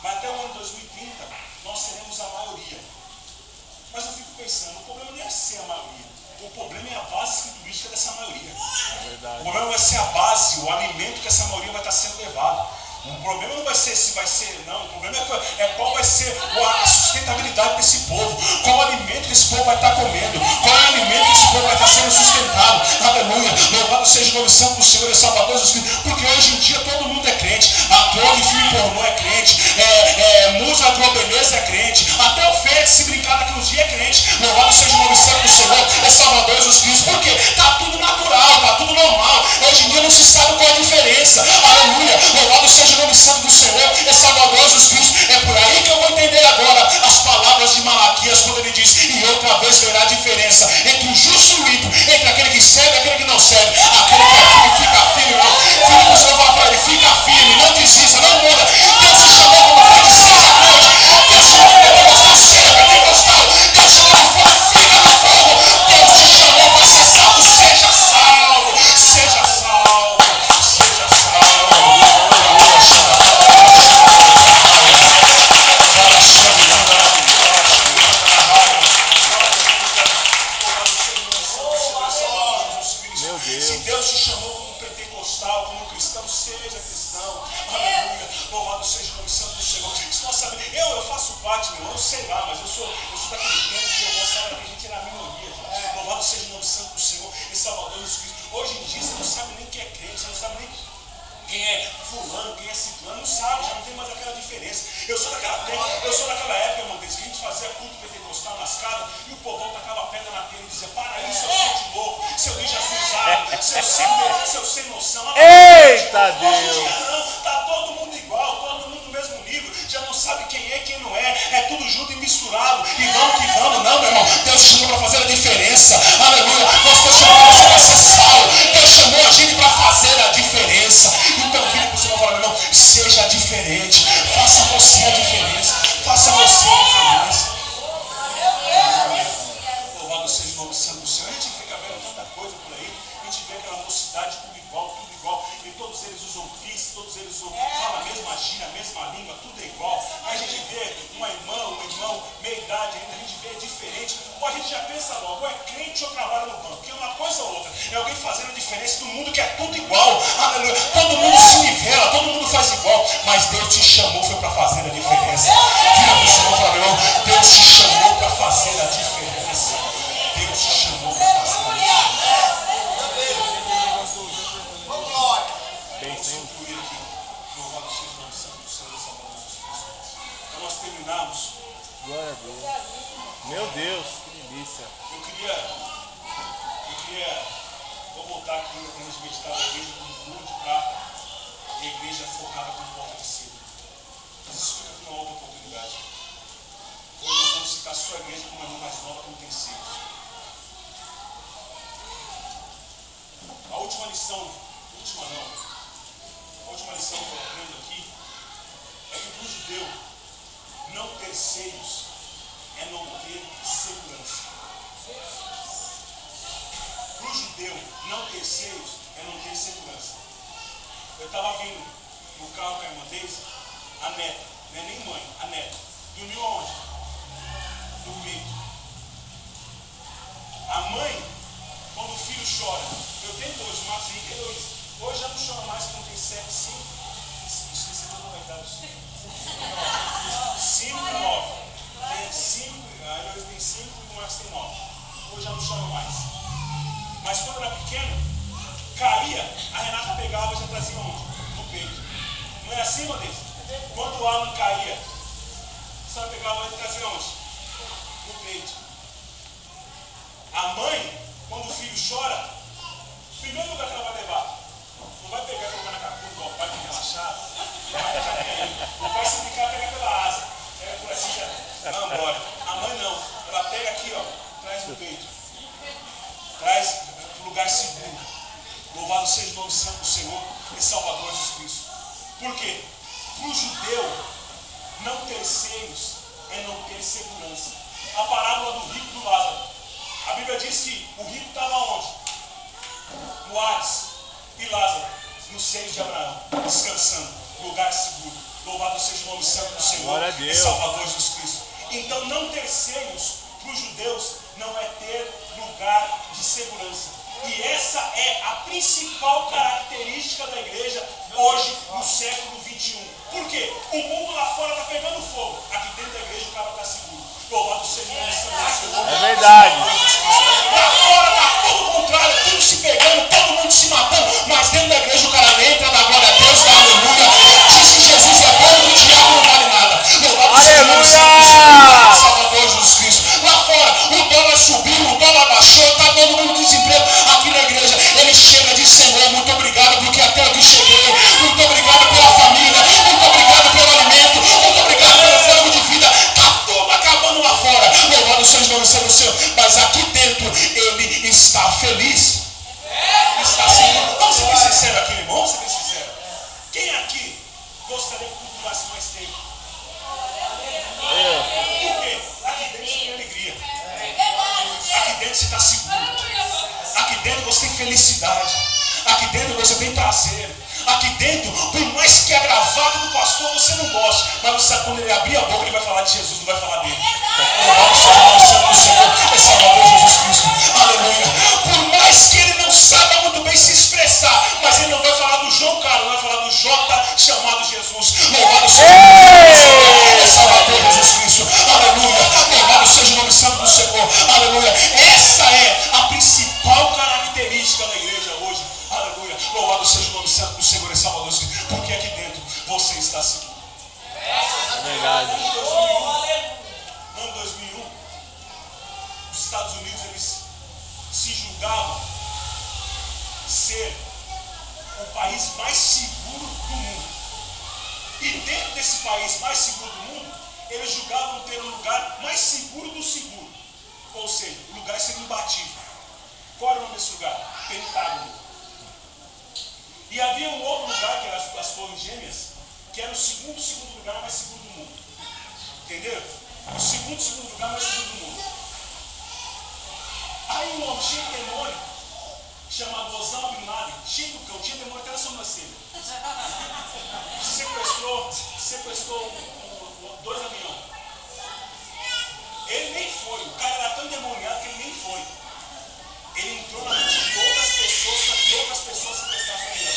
Mas até o ano 2030, nós seremos a maioria. Mas eu fico pensando, o problema não é ser a maioria. O problema é a base escriturística dessa maioria. O problema vai ser a base, o alimento que essa maioria vai estar sendo levado. O problema não vai ser se vai ser, não. O problema é qual vai ser a sustentabilidade desse povo. Qual alimento que esse povo vai estar comendo. Qual é o alimento que esse povo vai estar sendo sustentado. Aleluia. Louvado seja o nome santo do Senhor e Salvador Jesus Cristo. Porque hoje em dia todo mundo é crente. Ator de filme pornô é crente. Musa de beleza é crente. Até o Félix, se brincar daqui uns dias, é crente. Louvado seja o nome santo do Senhor e Salvador Jesus Cristo. Porque está tudo natural, está tudo normal. Hoje em dia não se sabe qual é a diferença. Aleluia. Louvado seja o nome santo do Senhor é Salvador Jesus Cristo. É por aí que eu vou entender agora as palavras de Malaquias, quando ele diz: e outra vez verá a diferença entre o justo e o ímpio, entre aquele que serve e aquele que não serve. Aquele que é firme, fica firme, irmão. Filho do Senhor fala para ele: fica firme, não desista, não muda. Deus te chamou como crente, seja crente. Deus te chamou para pentecostal, seja pentecostal. Deus te chamou de fogo, fica no fogo. Deus te chamou para ser salvo, seja salvo. Seja salvo, seja salvo. Se Deus te chamou como pentecostal, como cristão, seja cristão. Aleluia. Louvado seja o nome santo do Senhor. Se nós sabemos, eu faço parte, meu irmão, eu sei lá, mas eu sou daquele tempo que eu gostava que a gente era minoria. Louvado seja o nome santo do Senhor e Salvador Jesus Cristo. Hoje em dia você não sabe nem quem é crente, você não sabe nem quem é fulano, quem é ciclano, não sabe, já não tem mais aquela diferença. Eu sou daquela época, irmão, que a gente fazia culto pentecostal nas casas e o povão tacava a pedra na telha e dizia: para isso, seu gente louco, seu de Jesus, seu sem noção. Eita Deus! Hoje em dia não, está todo mundo igual, todo mundo no mesmo nível, já não sabe quem é, quem não é tudo junto e misturado, e vamos que vamos. Não, meu irmão, Deus te chamou para fazer a diferença, aleluia. Deus te chamou para ser sal, Deus chamou a gente para fazer a diferença. Então, filho, para o Senhor falar: meu irmão, seja diferente, faça você a diferença, faça você a diferença. Louvado seja o nome santo do Senhor. A gente fica vendo tanta coisa por aí, a gente vê aquela mocidade tudo igual, e todos eles usam Cristo, todos eles falam a mesma gíria, a mesma língua, tudo é igual. Aí a gente vê uma irmã, um irmão, meia idade ainda, a gente vê diferente, ou a gente já pensa logo: ou é crente ou trabalha no banco, porque uma coisa ou outra é alguém fazendo a diferença do mundo que é tudo igual. Aleluia. Todo mundo se nivela, todo mundo faz igual, mas Deus te chamou foi para fazer a diferença. Vira para o Senhor e fala: meu irmão, Deus te chamou para fazer a diferença. Deus te chamou para fazer a diferença. Para nós terminarmos, Glória a Deus. Meu Deus, que delícia. eu queria vou voltar aqui quando a gente meditar na igreja com muro de prata e a igreja focada com porta de seda. Mas isso fica para uma outra oportunidade. Hoje nós vamos citar a sua igreja como a irmã mais nova, como tem sido. A última lição, A última lição que eu aprendo aqui é que para o judeu não ter seios é não ter segurança. Para o judeu não ter seios é não ter segurança. Eu estava vindo no carro com a irmã Deise, a neta, não é nem mãe, a neta, dormiu aonde? No peito. A mãe, quando o filho chora, eu tenho dois, o Marcinho tem dois. Hoje já não chora mais, porque não tem 7, 5. Esqueci de comentar isso. 5 e 9. Tem 5, a Heloísa tem 5 e o Marcos tem 9. Hoje já não chora mais. Mas quando era pequeno, caía, a Renata pegava e já trazia onde? No peito. Não é assim, Deise? Quando o Alan caía, a senhora pegava e trazia onde? No peito. A mãe, quando o filho chora, o primeiro lugar que ela vai levar, não vai pegar e colocar na caputa, o pai fica relaxado, não vai ficar nem aí. O pai, se ficar, pega pela asa, pega por assim, já vai embora. A mãe não, ela pega aqui, ó, traz no peito, traz para o lugar seguro. Louvado seja o nome santo do Senhor e Salvador Jesus Cristo. Por quê? Para o judeu, não ter seios é não ter segurança. A parábola do rico e do Lázaro. A Bíblia diz que o rico estava onde? No Hades. E Lázaro, nos seios de Abraão, descansando, lugar seguro. Louvado seja o nome santo do Senhor e Salvador Jesus Cristo. Então, não ter seios para os judeus não é ter lugar de segurança. E essa é a principal característica da igreja hoje, no século 21. Por quê? O mundo lá fora está pegando fogo. Aqui dentro da igreja o cara está seguro. Louvado seja o nome santo do Senhor. É verdade. Lá fora está tudo o contrário, tudo se pegando, todo mundo se matando. Mas dentro da igreja o cara lembra da glória a Deus, da aleluia. Diz que Jesus é bom e o diabo não vale nada. Louvado seja o nome santo do Senhor, Salvador Jesus Cristo. Lá fora o dólar subiu, o dólar baixou, está todo mundo desemprego. Aqui na igreja ele chega e diz: Senhor, muito obrigado porque até aqui cheguei. Muito obrigado pela família, muito obrigado pelo alimento, muito obrigado pelo fogo de vida. Está tudo acabando lá fora. Louvado seja o nome do Senhor. Mas aqui dentro ele está feliz. Está assim. Vamos ser bem sinceros aqui, irmão. Vamos ser bem sinceros. Quem aqui gostaria que tudo durasse mais tempo? Por quê? Aqui dentro você tem alegria. Aqui dentro você está seguro. Aqui dentro você tem felicidade. Aqui dentro você tem prazer. Aqui dentro, por mais que a gravata do pastor você não goste, mas você sabe, quando ele abrir a boca, ele vai falar de Jesus, não vai falar dele. Louvado seja o nome santo do Senhor e Salvador Jesus Cristo. Aleluia. Por mais que ele não saiba muito bem se expressar, mas ele não vai falar do João Carlos, vai falar do J chamado Jesus. Louvado seja o nome do Senhor e Salvador Jesus Cristo. Aleluia. Louvado seja o nome santo do Senhor. Aleluia. Essa é a principal característica da igreja hoje. Aleluia. Louvado seja o nome santo do Senhor e Salvador Jesus Cristo. Porque aqui dentro você está seguro. É verdade. No ano 2001, os Estados Unidos eles se julgavam ser o país mais seguro do mundo. E dentro desse país mais seguro do mundo, eles julgavam ter o lugar mais seguro do seguro. Ou seja, o lugar seria imbatível. Qual era o nome desse lugar? Pentágono. E havia um outro lugar, que era as Torres Gêmeas, que era o segundo lugar mais seguro do mundo. Entenderam? O segundo lugar mais seguro do mundo. Aí um homem cheio de demônio, chamado Osama Bin Laden, cheio do cão, tinha demônio até na sobrancelha. Sequestrou 2 aviões. Ele nem foi, o cara era tão endemoniado que ele nem foi. Ele entrou na mente de outras pessoas para que outras pessoas sequestrassem o avião.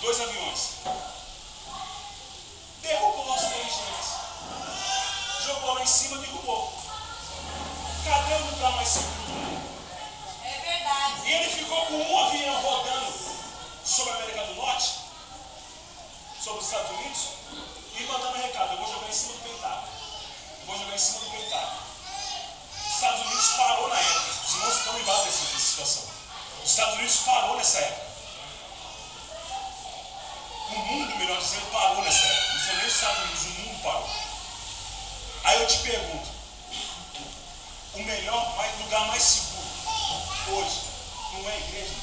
2 aviões. Derrubou as Torres Gêmeas. Jogou lá em cima e derrubou. Cadê o lugar mais seguro do mundo? É verdade. E ele ficou com um avião rodando sobre a América do Norte, sobre os Estados Unidos, e mandando recado: eu vou jogar em cima do Pentágono. Os Estados Unidos parou na época. Os irmãos estão embaixo dessa situação. Os Estados Unidos parou nessa época. O mundo, melhor dizendo, parou nessa época. Não foi nem os Estados Unidos, o mundo parou. Aí eu te pergunto: o melhor lugar mais seguro hoje não é a igreja?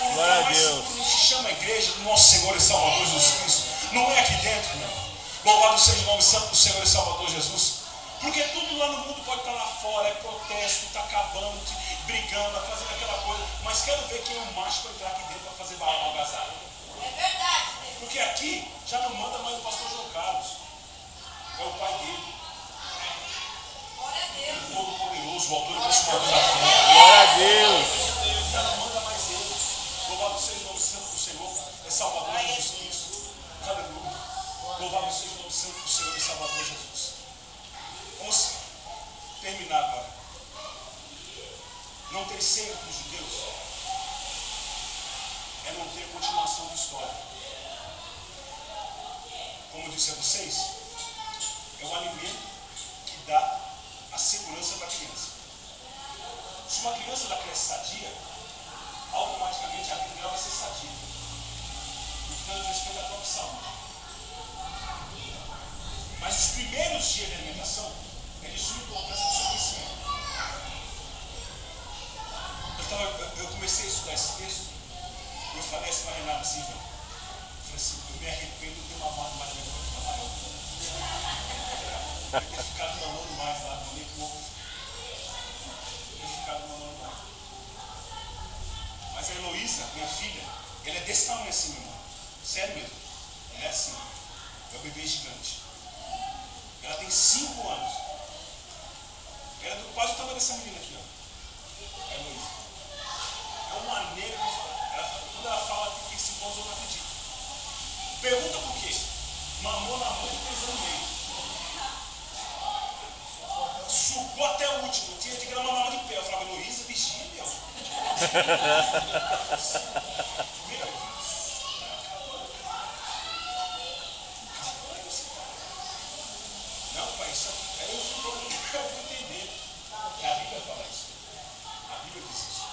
O Glória a mais Deus. seguro que se chama a igreja do nosso Senhor e Salvador Jesus Cristo. Não é aqui dentro, meu irmão. Louvado seja o nome santo do Senhor e Salvador Jesus. Porque tudo lá no mundo pode estar lá fora, é protesto, está acabando, brigando, fazendo aquela coisa. Mas quero ver quem é o macho para entrar aqui dentro para fazer barra algazarra. É verdade. Porque aqui já não manda mais o pastor João Carlos. É o pai dele. Glória a Deus. O Todo-Poderoso, o autor e consumador da fé. Glória a Deus. Já não manda mais ele. Louvado seja o nome santo do Senhor, é Salvador Jesus Cristo. Aleluia. Louvado seja o nome santo do Senhor, é Salvador Jesus. Vamos terminar agora. Não ter ceia para os judeus é não ter continuação da história. Como eu disse a vocês, é o alimento que dá a segurança para a criança. Se uma criança ela cresce sadia, automaticamente a vida dela vai ser sadia. Então, diz respeito à própria saúde. Mas os primeiros dias de alimentação é de sua importância do seu crescimento. Eu comecei a estudar esse texto e eu falei assim para a Renata assim, velho. Eu falei assim, eu me arrependo de ter mamado mais minha mãe ficar maior. Eu ter ficado mamando mais lá, eu nem pouco. Eu ficado mamando mais. Mas a Heloísa, minha filha, ela é desse tamanho assim, meu irmão. Sério mesmo. Ela é assim. É um bebê gigante. Ela tem 5 anos. Ela é quase o tamanho dessa menina aqui, ó. A Heloísa. É uma maneira de falar. Quando ela fala que tem 5 anos, eu não acredito. Pergunta por quê? Mamou na mão de 3 anos e meio. Sugou até o último. Tinha de que ela mamava de pé. Eu falava, Heloísa, vigia, meu. Não, pai, isso aí eu vou entender. A Bíblia fala isso. A Bíblia diz isso.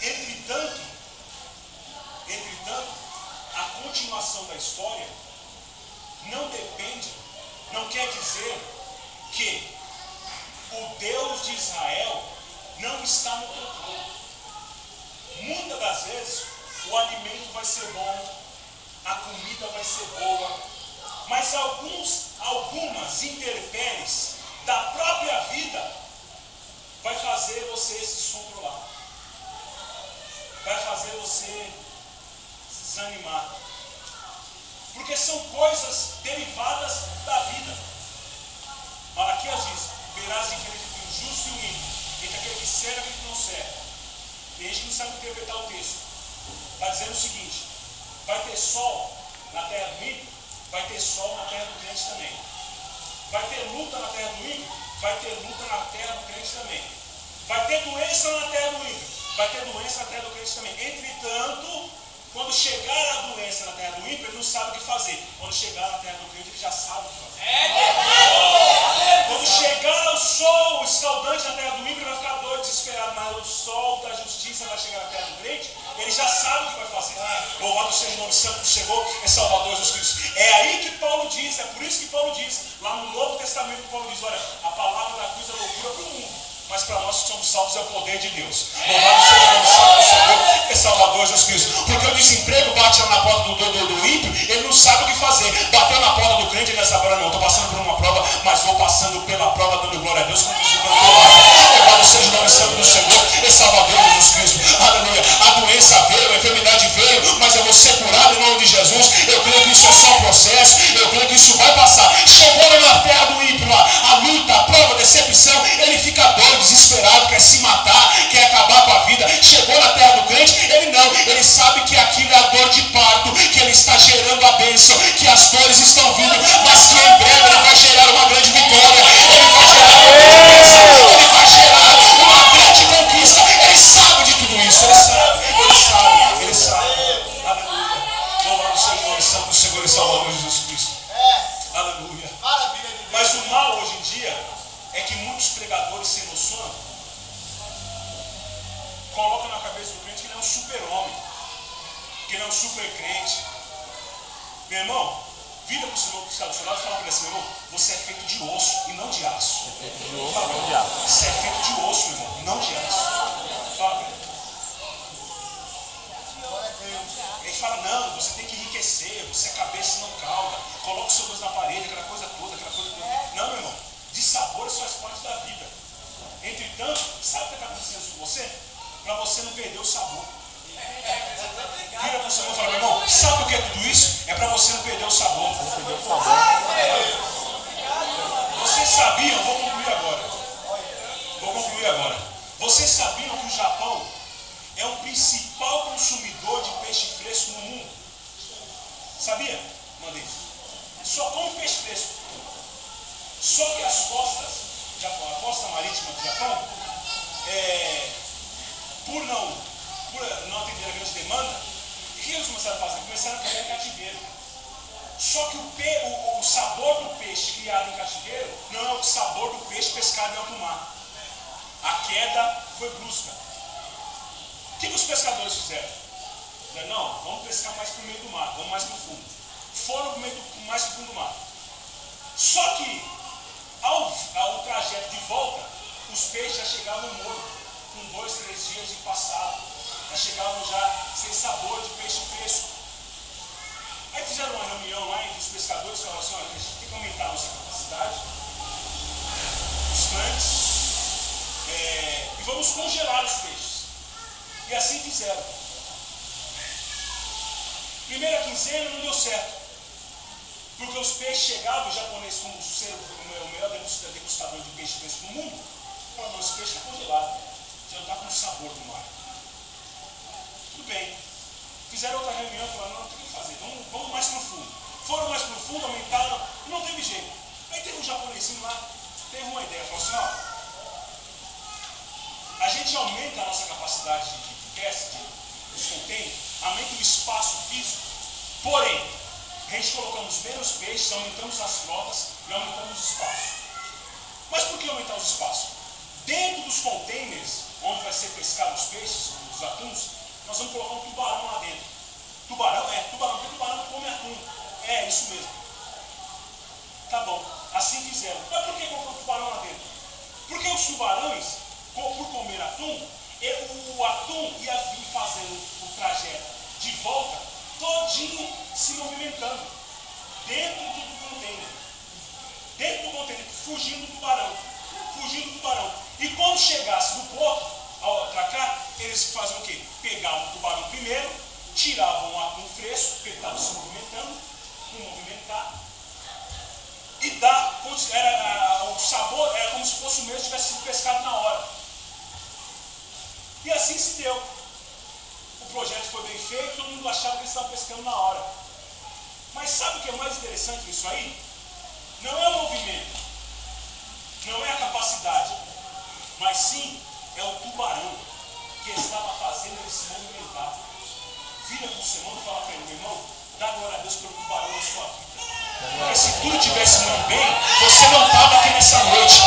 Entretanto, a continuação da história não depende, não quer dizer que o Deus de Israel não está no controle. Muitas das vezes o alimento vai ser bom, a comida vai ser boa, mas algumas intempéries da própria vida vai fazer você se descontrolar, vai fazer você se desanimar, porque são coisas derivadas da vida. Malaquias diz, verás a diferença entre o justo e o ímpio, entre aquele que serve e aquele que não serve. Tem gente que não sabe interpretar o texto. Está dizendo o seguinte, vai ter sol na terra do ímpio, vai ter sol na terra do crente também. Vai ter luta na terra do ímpio, vai ter luta na terra do crente também. Vai ter doença na terra do ímpio, vai ter doença na terra do crente também. Entretanto, quando chegar a doença na terra do ímpio, ele não sabe o que fazer. Quando chegar na terra do crente, ele já sabe o que fazer. Quando chegar o sol escaldante na terra do ímpio, ele vai ficar doido, desesperado. Mas o sol da justiça vai chegar na terra do crente, ele já sabe o que vai fazer. Louvado seja o nome santo que chegou, é Salvador Jesus Cristo. É aí que Paulo diz, é por isso que Paulo diz, lá no Novo Testamento, Paulo diz, olha, a palavra da cruz é loucura para o mundo, mas para nós que somos salvos é o poder de Deus. Louvado seja o nome santo do Senhor, é Salvador Jesus Cristo. Porque o desemprego bate lá na porta do ímpio, ele não sabe o que fazer. Bateu na porta do crente, ele já sabe, olha, não, estou passando por uma prova, mas vou passando pela prova, dando glória a Deus, como diz o cantor. Louvado seja o nome santo do Senhor, é Salvador Jesus Cristo. Aleluia. A doença veio, a enfermidade veio, mas eu vou ser curado em nome de Jesus. Eu creio que isso é só um processo, eu creio que isso vai passar. Chegou na terra do ímpio, a luta, a prova, a decepção, ele fica doido, desesperado, quer se matar, quer acabar com a vida. Chegou na terra do crente, ele não, ele sabe que aquilo é a dor de parto, que ele está gerando a bênção, que as dores estão vindo, mas que em breve ele vai gerar uma grande vitória, ele vai gerar uma grande bênção, ele vai gerar uma grande conquista. Ele sabe de tudo isso, ele sabe. Aleluia. Louvado seja o nome santo do Senhor e Salvador Jesus Cristo. Aleluia. Mas o mal hoje em dia é que muitos pregadores sem noção colocam na cabeça do crente que ele é um super-homem, que ele é um super-crente. Meu irmão, vira para o Senhor que está do seu lado e fala para ele assim, meu irmão, você é feito de osso e não de aço. Você é feito de osso, meu irmão, não de aço. Fala para ele. fala, não, você tem que enriquecer, você é cabeça e não cauda, coloca o seu Deus na parede, aquela coisa toda. Não, meu irmão, de sabor faz parte da vida. Entretanto, sabe o que está acontecendo com você? Para você não perder o sabor. Vira para o seu irmão e fala, meu irmão, sabe o que é tudo isso? É para você não perder o sabor. Vocês sabiam, vou concluir agora. Vocês sabiam que o Japão é o principal consumidor de peixe fresco no mundo? Sabia? Mandei isso. Só come peixe fresco. Só que as costas, a costa marítima do Japão, por não atender a grande demanda, o que eles começaram a fazer? Começaram a criar cativeiro. Só que o sabor do peixe criado em cativeiro não é o sabor do peixe pescado em alto mar. A queda foi brusca. O que os pescadores fizeram? Não, vamos pescar mais para o meio do mar, vamos mais para o fundo. Foram mais para o fundo do mar. Só que, ao trajeto de volta, os peixes já chegavam mortos, com 2, 3 dias de passado. Já chegavam sem sabor de peixe fresco. Aí fizeram uma reunião lá entre os pescadores e falaram assim, olha, a gente tem que aumentar a nossa capacidade, os tanques, e vamos congelar os peixes. E assim fizeram. Primeira quinzena não deu certo. Porque os peixes chegavam, o japonês, como ser o melhor degustador de peixe fresco do mundo, falou, não, esse peixe está congelado, já não está com o sabor do mar. Tudo bem. Fizeram outra reunião e falaram, não tem o que fazer, vamos mais para o fundo. Foram mais para o fundo, aumentaram, e não teve jeito. Aí teve um japonesinho lá, teve uma ideia, falou assim, ó, a gente aumenta a nossa capacidade de pesca, dos containers, aumenta o espaço físico, porém, a gente colocamos menos peixes, aumentamos as frotas e aumentamos o espaço. Mas por que aumentar os espaços? Dentro dos containers, onde vai ser pescado os peixes, os atuns, nós vamos colocar um tubarão lá dentro. Tubarão, porque tubarão come atum. É, isso mesmo. Tá bom, assim fizeram. Mas por que colocar um tubarão lá dentro? Porque os tubarões, por comer atum, o atum ia vir fazendo o trajeto de volta, todinho se movimentando, dentro do container, fugindo do tubarão. E quando chegasse no porto, ao atracar, eles faziam o quê? Pegavam o tubarão primeiro, tiravam o atum fresco, porque ele estava se movimentando, e o sabor era como se fosse o mesmo que tivesse sido pescado na hora. E assim se deu. O projeto foi bem feito, todo mundo achava que eles estavam pescando na hora. Mas sabe o que é mais interessante nisso aí? Não é o movimento, não é a capacidade, mas sim é o tubarão que estava fazendo ele se movimentar. Vira para o seu irmão e fala para ele, meu irmão, dá glória a Deus pelo tubarão na sua vida. Porque se tudo estivesse indo bem, você não estava aqui nessa noite.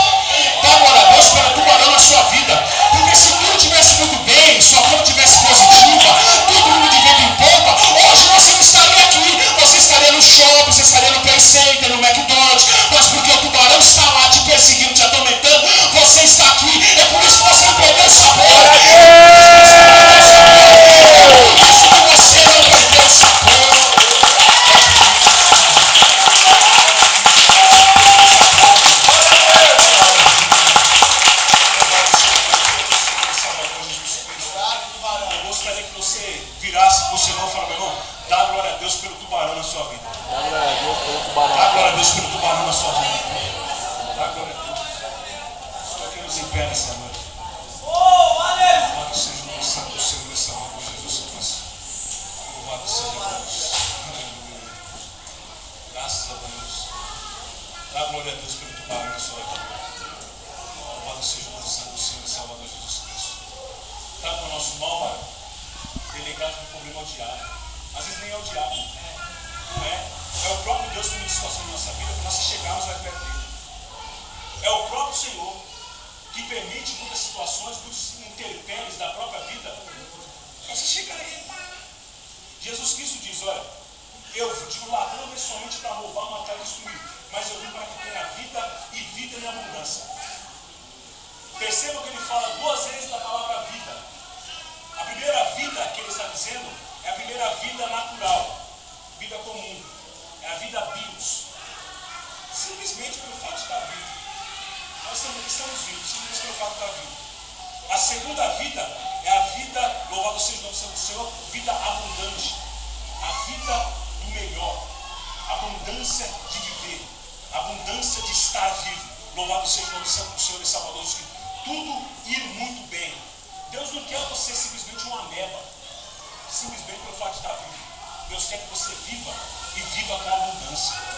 Dá glória a Deus pelo tubarão na sua vida. Porque se tudo estivesse muito bem, sua vida estivesse positiva, todo mundo de vento em polpa, hoje você não estaria aqui. Você estaria no shopping, você estaria no Play Center, no McDonald's. Mas porque o tubarão está lá te perseguindo, te atormentando, você está aqui. É por isso que você não perdeu o sabor. É por isso que você não perdeu o sabor. Virasse para o seu irmão e falar, meu irmão, dá glória a Deus pelo tubarão na sua vida. Dá glória a Deus pelo tubarão. Dá glória a Deus pelo tubarão na sua vida. Dá glória a Deus. Toquemos em pé nessa noite. Louvado seja o nome santo do Senhor nessa hora, Jesus Cristo. Louvado seja Deus. Aleluia. Graças a Deus. Dá glória a Deus pelo tubarão na sua vida. Louvado seja o nome santo do Senhor nessa hora, Jesus Cristo. Está com o nosso mal, varão. Delegado com problema ao diabo. Às vezes nem é o diabo. Não é? É o próprio Deus que muda situação na nossa vida, para nós chegarmos mais perto dele. É o próprio Senhor que permite muitas situações, muitos intempéries da própria vida, para você chegar a ele. Jesus Cristo diz, olha, eu digo, o ladrão vem somente para roubar, matar e destruir, mas eu vim para que tenha vida e vida em abundância. Perceba que ele fala 2 vezes da palavra vida. A primeira vida que ele está dizendo É a primeira vida natural, vida comum. É a vida bios. Simplesmente pelo fato de estar vivo. Nós estamos vivos, simplesmente pelo fato de estar vivo. A segunda vida é a vida, louvado seja o nome do Senhor, vida abundante. A vida do melhor. Abundância de viver. Abundância de estar vivo. Louvado seja o nome do Senhor e Salvador Jesus Cristo. Tudo ir muito bem. Deus não quer você simplesmente uma ameba. Simplesmente pelo fato de estar vivo. Deus quer que você viva e viva com abundância.